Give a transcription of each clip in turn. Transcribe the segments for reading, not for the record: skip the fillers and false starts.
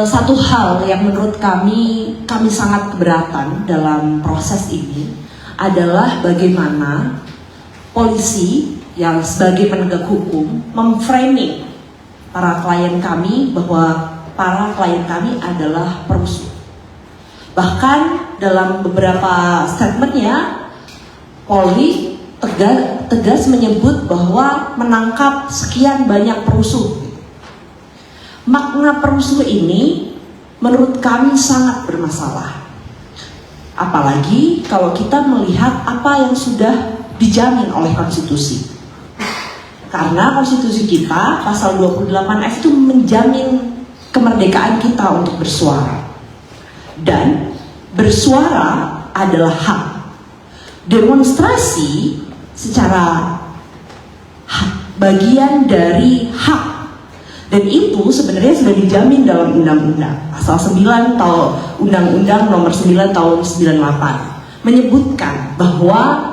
Satu hal yang menurut kami sangat keberatan dalam proses ini adalah bagaimana polisi yang sebagai penegak hukum memframing para klien kami bahwa para klien kami adalah perusuh. Bahkan dalam beberapa statementnya, Polri tegas menyebut bahwa menangkap sekian banyak perusuh. Makna perusuh ini menurut kami sangat bermasalah. Apalagi kalau kita melihat apa yang sudah dijamin oleh konstitusi. Karena konstitusi kita pasal 28F itu menjamin kemerdekaan kita untuk bersuara. Dan bersuara adalah hak. Demonstrasi secara bagian dari hak. Dan itu sebenarnya sudah dijamin dalam undang-undang. Pasal 9 tahun Undang-Undang nomor 9 tahun 98 menyebutkan bahwa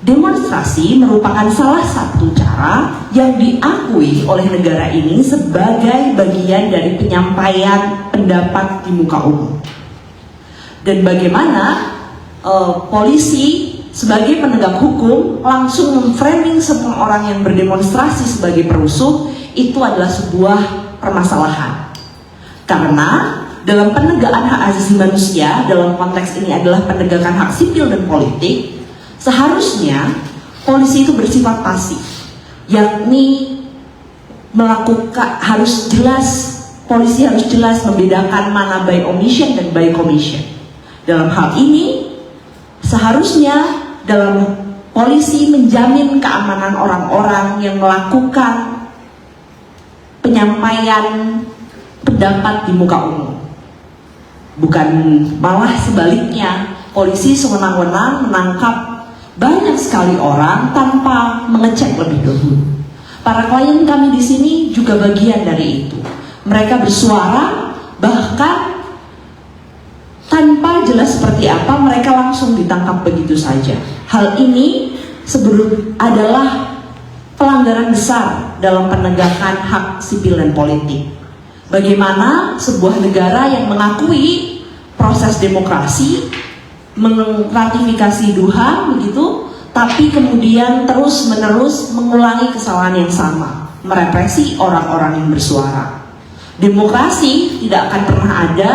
demonstrasi merupakan salah satu cara yang diakui oleh negara ini sebagai bagian dari penyampaian pendapat di muka umum. Dan bagaimana polisi sebagai penegak hukum langsung memframing semua orang yang berdemonstrasi sebagai perusuh, itu adalah sebuah permasalahan. Karena dalam penegakan hak asasi manusia, dalam konteks ini adalah penegakan hak sipil dan politik, seharusnya polisi itu bersifat pasif, yakni melakukan polisi harus jelas membedakan mana by omission dan by commission. Dalam hal ini seharusnya dalam polisi menjamin keamanan orang-orang yang melakukan penyampaian pendapat di muka umum. Bukan malah sebaliknya, polisi sewenang-wenang menangkap banyak sekali orang tanpa mengecek lebih dahulu. Para klien kami di sini juga bagian dari itu. Mereka bersuara, bahkan tanpa jelas seperti apa mereka langsung ditangkap begitu saja. Hal ini adalah pelanggaran besar dalam penegakan hak sipil dan politik. Bagaimana sebuah negara yang mengakui proses demokrasi, meratifikasi Doha begitu, tapi kemudian terus-menerus mengulangi kesalahan yang sama, merepresi orang-orang yang bersuara. Demokrasi tidak akan pernah ada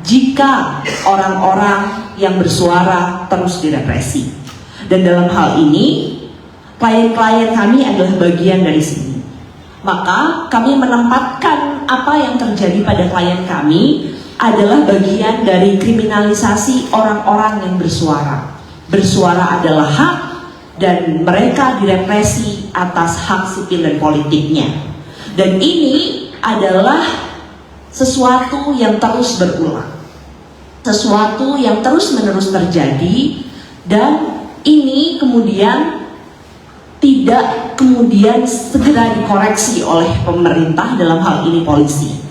jika orang-orang yang bersuara terus direpresi. Dan dalam hal ini klien-klien kami adalah bagian dari sini. Maka kami menempatkan apa yang terjadi pada klien kami adalah bagian dari kriminalisasi orang-orang yang bersuara. Bersuara adalah hak dan mereka direpresi atas hak sipil dan politiknya. Dan ini adalah sesuatu yang terus berulang. Sesuatu yang terus-menerus terjadi, dan ini kemudian tidak segera dikoreksi oleh pemerintah, dalam hal ini polisi.